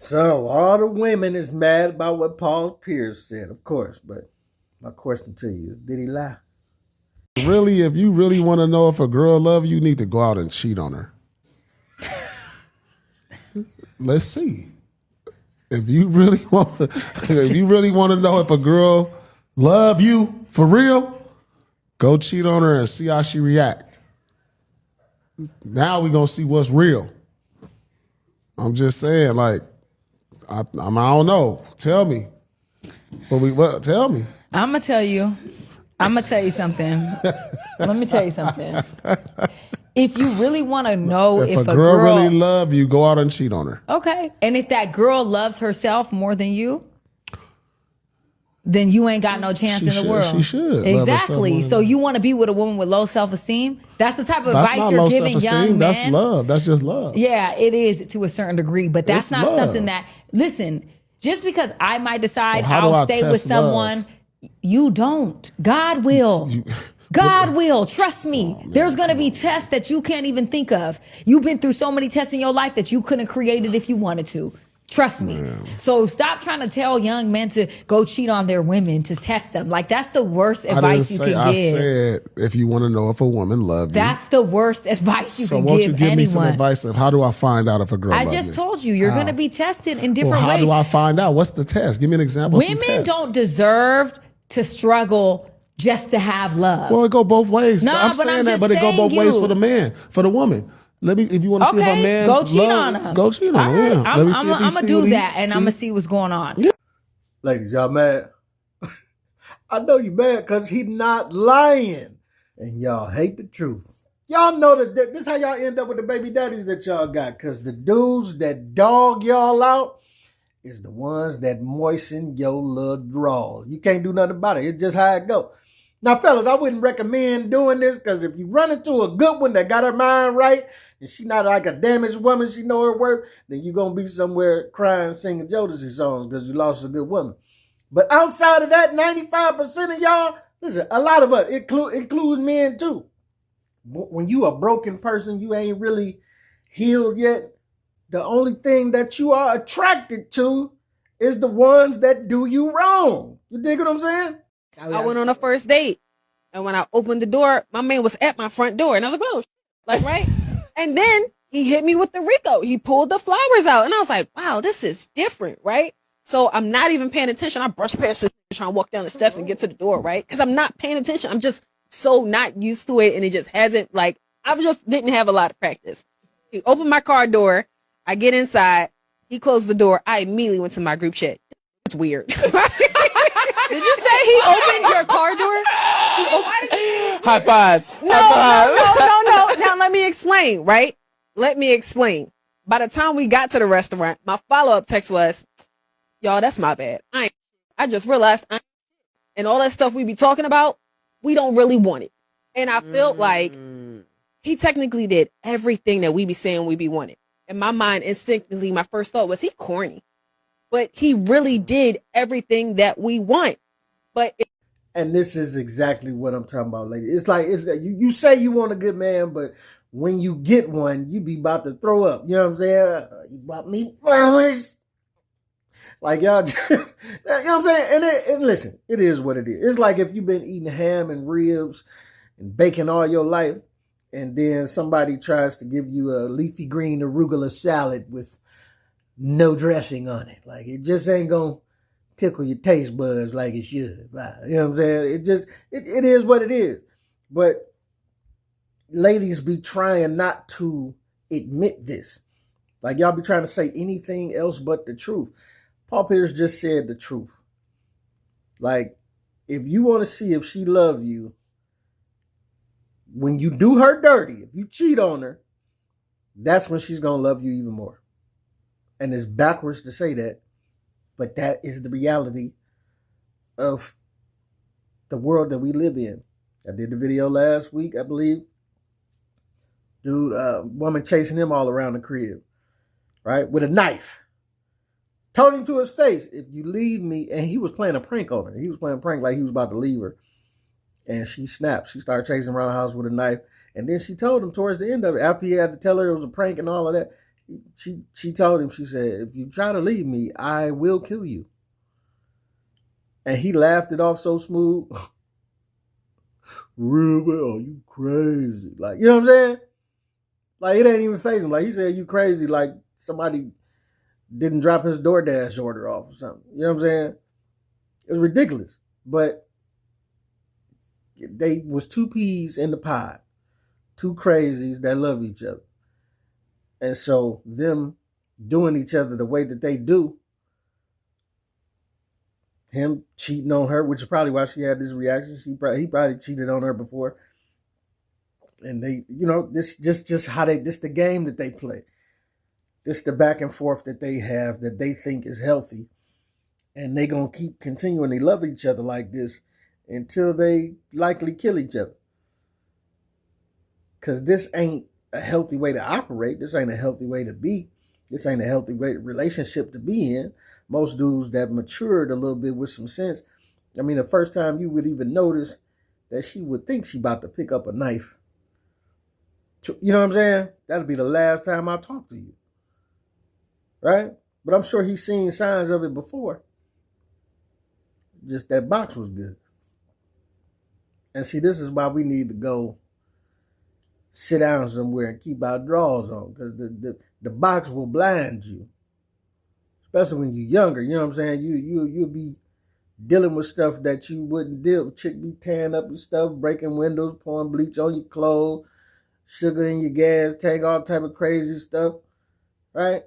So all the women is mad about what Paul Pierce said, of course. But my question to you is, did he lie? Really, if you really want to know if a girl love you, you need to go out and cheat on her. Let's see. If you really want to know if a girl love you for real, go cheat on her and see how she react. Now we gonna see what's real. I'm just saying, like, I don't know. Tell me. Tell me. I'm gonna tell you something. Let me tell you something. If you really want to know if a girl really love you, go out and cheat on her. Okay. And if that girl loves herself more than you, then you ain't got no chance in the world. She should. Exactly. So you want to be with a woman with low self-esteem? That's the type of advice you're giving young men. That's love. That's just love. Yeah, it is to a certain degree, but that's not something that, listen, just because I might decide I'll stay with someone, you don't. God will. God will. Trust me. There's going to be tests that you can't even think of. You've been through so many tests in your life that you couldn't create it if you wanted to. Trust me. So stop trying to tell young men to go cheat on their women to test them. Like, that's the worst advice you can give. I said, if you want to know if a woman loves you. That's the worst advice you can give anyone. So won't you give me some advice of how do I find out if a girl loves me? I just told you, you're going to be tested in different ways. How do I find out? What's the test? Give me an example. Women don't deserve to struggle just to have love. Well, it go both ways. No, I'm saying that, but it go both ways for the man, for the woman. If you want to see if a man go cheat on him. Go cheat on him. Yeah. I'm gonna do that, and I'm gonna see what's going on. Yeah. Ladies, y'all mad? I know you mad because he's not lying, and y'all hate the truth. Y'all know that this is how y'all end up with the baby daddies that y'all got, because the dudes that dog y'all out is the ones that moisten your little draw. You can't do nothing about it. It's just how it go. Now, fellas, I wouldn't recommend doing this, because if you run into a good one that got her mind right and she not like a damaged woman, she know her worth, then you're going to be somewhere crying, singing Jodeci songs because you lost a good woman. But outside of that, 95% of y'all, listen, a lot of us, includes men too. When you a broken person, you ain't really healed yet. The only thing that you are attracted to is the ones that do you wrong. You dig what I'm saying? I went on a first date, and when I opened the door, my man was at my front door, and I was like, "Oh, like right." And then he hit me with the Rico. He pulled the flowers out, and I was like, "Wow, this is different, right?" So I'm not even paying attention. I brush past this, trying to walk down the steps and get to the door, right? Because I'm not paying attention. I'm just so not used to it, and it just hasn't I just didn't have a lot of practice. He opened my car door. I get inside. He closed the door. I immediately went to my group chat. It's weird. Did you say he opened your car door? High five. No. Now let me explain, right? Let me explain. By the time we got to the restaurant, my follow-up text was, "Y'all, that's my bad. I just realized and all that stuff we be talking about, we don't really want it." And I felt like he technically did everything that we be saying we be wanting. In my mind, instinctively, my first thought was, he corny. But he really did everything that we want. And this is exactly what I'm talking about, lady. It's like you say you want a good man, but when you get one, you be about to throw up. You know what I'm saying? You bought me flowers. Like, y'all just, you know what I'm saying? And listen, it is what it is. It's like if you've been eating ham and ribs and bacon all your life, and then somebody tries to give you a leafy green arugula salad with no dressing on it. Like, it just ain't gonna tickle your taste buds like it should. Right? You know what I'm saying? It is what it is. But ladies be trying not to admit this. Like, y'all be trying to say anything else but the truth. Paul Pierce just said the truth. Like, if you want to see if she love you, when you do her dirty, if you cheat on her, that's when she's gonna love you even more. And it's backwards to say that, but that is the reality of the world that we live in. I did the video last week, I believe. Dude, woman chasing him all around the crib, right? With a knife. Told him to his face, "If you leave me," and he was playing a prank on her. He was playing a prank like he was about to leave her. And she snapped. She started chasing around the house with a knife. And then she told him towards the end of it, after he had to tell her it was a prank and all of that, she told him, she said, if you try to leave me, I will kill you. And he laughed it off so smooth. Really? Oh, you crazy. Like, you know what I'm saying? Like, it ain't even phase him. Like, he said, you crazy. Like, somebody didn't drop his DoorDash order off or something. You know what I'm saying? It was ridiculous. But they was two peas in the pod. Two crazies that love each other. And so them doing each other the way that they do, him cheating on her, which is probably why she had this reaction. He probably cheated on her before. And they, you know, this just how this the game that they play. This the back and forth that they have that they think is healthy. And they gonna keep continuing. They love each other like this until they likely kill each other. Because this ain't a healthy way to operate. This ain't a healthy way to be. This ain't a healthy relationship to be in. Most dudes that matured a little bit with some sense. I mean, the first time you would even notice that she would think she about to pick up a knife. You know what I'm saying? That'll be the last time I talk to you. Right? But I'm sure he's seen signs of it before. Just that box was good. And see, this is why we need to go sit down somewhere and keep our drawers on. Because the box will blind you. Especially when you're younger. You know what I'm saying? You'll be dealing with stuff that you wouldn't deal with. Chick be tearing up your stuff, breaking windows, pouring bleach on your clothes, sugar in your gas tank, all type of crazy stuff. Right?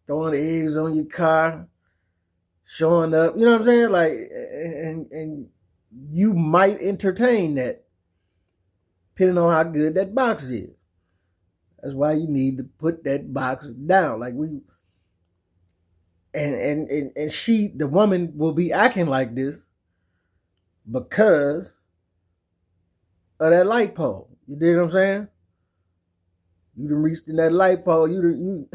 Throwing eggs on your car, showing up. You know what I'm saying? Like, and you might entertain that, depending on how good that box is. That's why you need to put that box down. Like and she, the woman, will be acting like this because of that light pole. You dig what I'm saying? You done reached in that light pole. You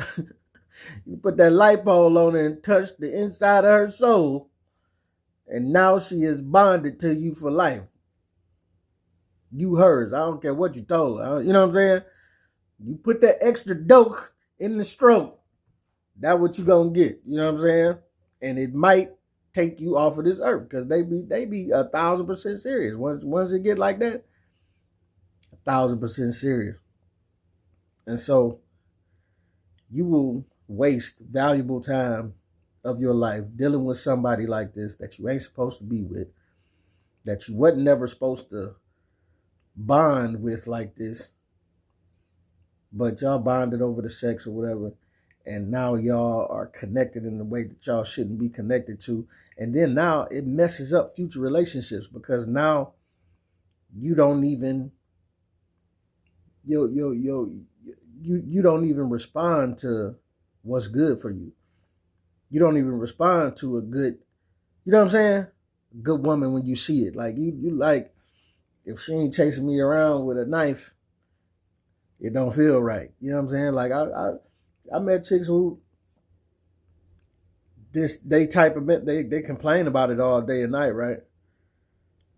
put that light pole on her and touched the inside of her soul, and now she is bonded to you for life. You hers. I don't care what you told her. You know what I'm saying? You put that extra dope in the stroke, that's what you gonna get. You know what I'm saying? And it might take you off of this earth because they be 1,000% serious. Once it get like that, 1,000% serious. And so you will waste valuable time of your life dealing with somebody like this that you ain't supposed to be with, that you wasn't never supposed to bond with like this, but y'all bonded over the sex or whatever, and now y'all are connected in a way that y'all shouldn't be connected to. And then now it messes up future relationships because now you don't even you don't even respond to what's good for you. You don't even respond to a good, you know what I'm saying? Good woman when you see it. Like you like, if she ain't chasing me around with a knife, it don't feel right. You know what I'm saying? Like I met chicks who they type of men, they complain about it all day and night, right?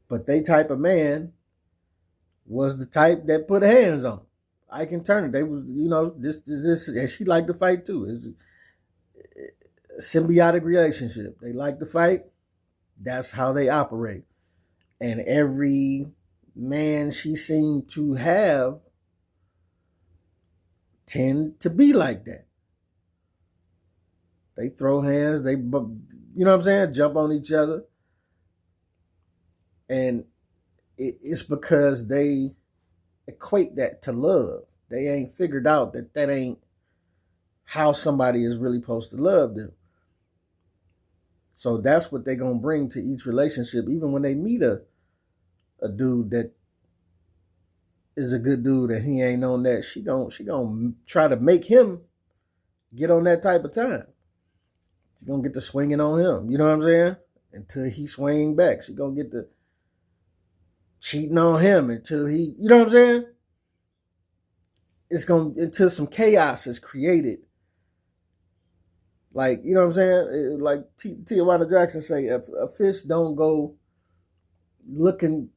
But they type of man was the type that put hands on. I can turn it. They was, you know, this, and she liked to fight too. It's a symbiotic relationship. They like to fight. That's how they operate. And every man she seemed to have tend to be like that. They throw hands, you know what I'm saying? Jump on each other. And it's because they equate that to love. They ain't figured out that ain't how somebody is really supposed to love them. So that's what they're going to bring to each relationship. Even when they meet a dude that is a good dude and he ain't on that, she gonna try to make him get on that type of time. She's going to get to swinging on him. You know what I'm saying? Until he swing back. She's going to get to cheating on him until he, you know what I'm saying? It's going to, until some chaos is created. Like, you know what I'm saying? Like Tijuana Jackson say, a fish don't go looking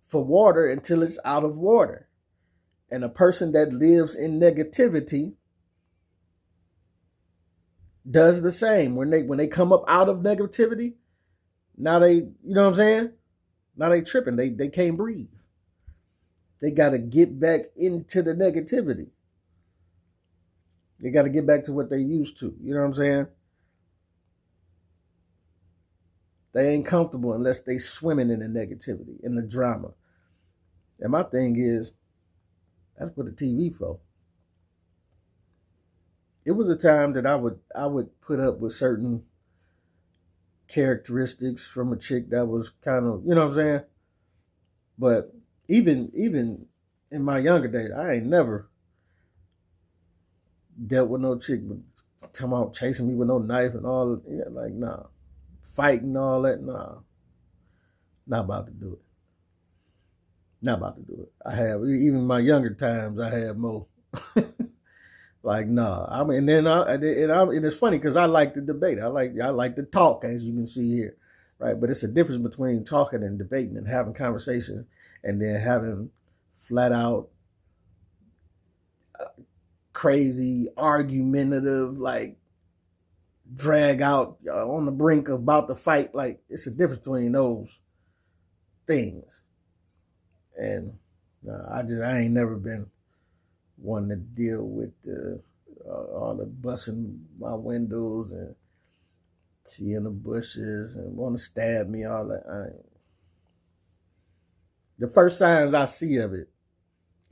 for water until it's out of water. And a person that lives in negativity does the same. When they come up out of negativity, now they, you know what I'm saying? Now they tripping. They can't breathe. They got to get back into the negativity. They got to get back to what they used to. You know what I'm saying? They ain't comfortable unless they swimming in the negativity, in the drama. And my thing is, that's what the TV for. It was a time that I would put up with certain characteristics from a chick that was kind of, you know what I'm saying? But even in my younger days, I ain't never dealt with no chick come out chasing me with no knife and all. Yeah, like, nah. Fighting all that, nah. Not about to do it. Not about to do it. I have, even my younger times, I had more. Like, nah. I mean, and it's funny because I like to debate. I like to talk, as you can see here, right? But it's a difference between talking and debating and having conversations, and then having flat out crazy, argumentative, like drag out on the brink of about to fight. Like, it's a difference between those things. And I ain't never been one to deal with all the busting my windows and she in the bushes and want to stab me, all that. The first signs I see of it,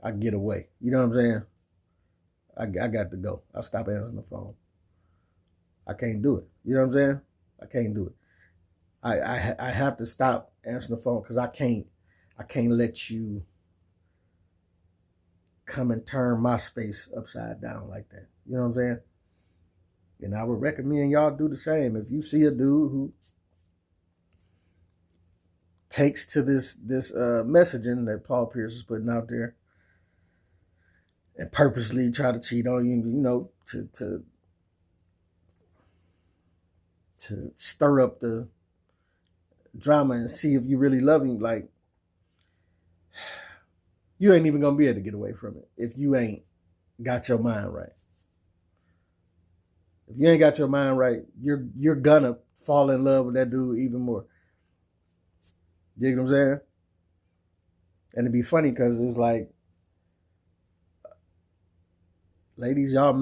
I get away. You know what I'm saying? I got to go. I stop answering the phone. I can't do it. You know what I'm saying? I can't do it. I have to stop answering the phone because I can't let you come and turn my space upside down like that. You know what I'm saying? And I would recommend y'all do the same. If you see a dude who takes to this messaging that Paul Peirce is putting out there and purposely try to cheat on you, you know, to stir up the drama and see if you really love him, like, you ain't even gonna be able to get away from it if you ain't got your mind right. If you ain't got your mind right, you're gonna fall in love with that dude even more. You know what I'm saying? And it'd be funny because it's like, ladies, y'all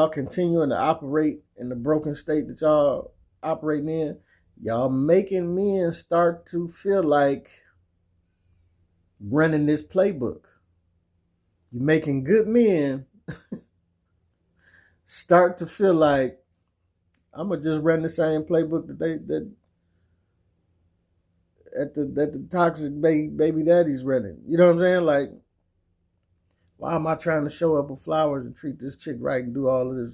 continuing to operate in the broken state that y'all operating in. Y'all making men start to feel like running this playbook. You're making good men start to feel like, I'm gonna just run the same playbook that the toxic baby daddy's running. You know what I'm saying? Like, why am I trying to show up with flowers and treat this chick right and do all of this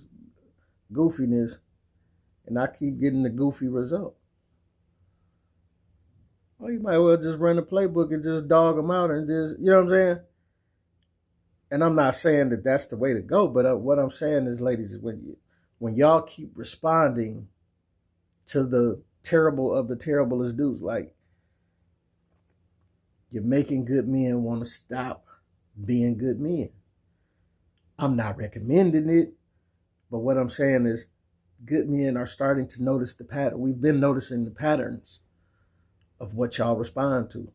goofiness, and I keep getting the goofy result? Well, you might well just run the playbook and just dog them out and just, you know what I'm saying? And I'm not saying that that's the way to go, but what I'm saying is, ladies, is when y'all keep responding to the terrible of the terriblest dudes, like, you're making good men want to stop being good men. I'm not recommending it, but what I'm saying is good men are starting to notice the pattern. We've been noticing the patterns of what y'all respond to.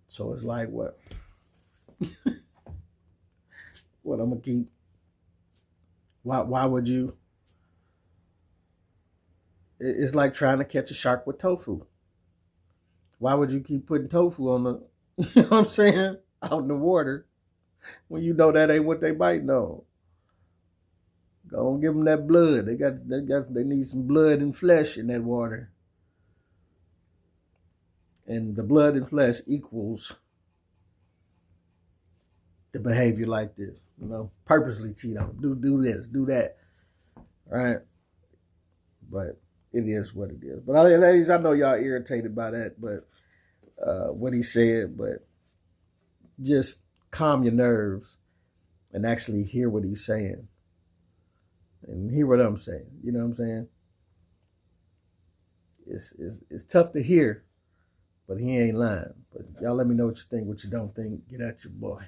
So it's like, what? What I'm gonna keep? Why would you? It's like trying to catch a shark with tofu. Why would you keep putting tofu on the, you know what I'm saying, out in the water when you know that ain't what they biting on? Go and give them that blood. They need some blood and flesh in that water. And the blood and flesh equals the behavior like this, you know, purposely cheat on them. Do this, do that, right? But it is what it is. But ladies, I know y'all irritated by that, but what he said, but just calm your nerves and actually hear what he's saying and hear what I'm saying. You know what I'm saying? It's tough to hear, but he ain't lying. But y'all let me know what you think, what you don't think. Get at your boy.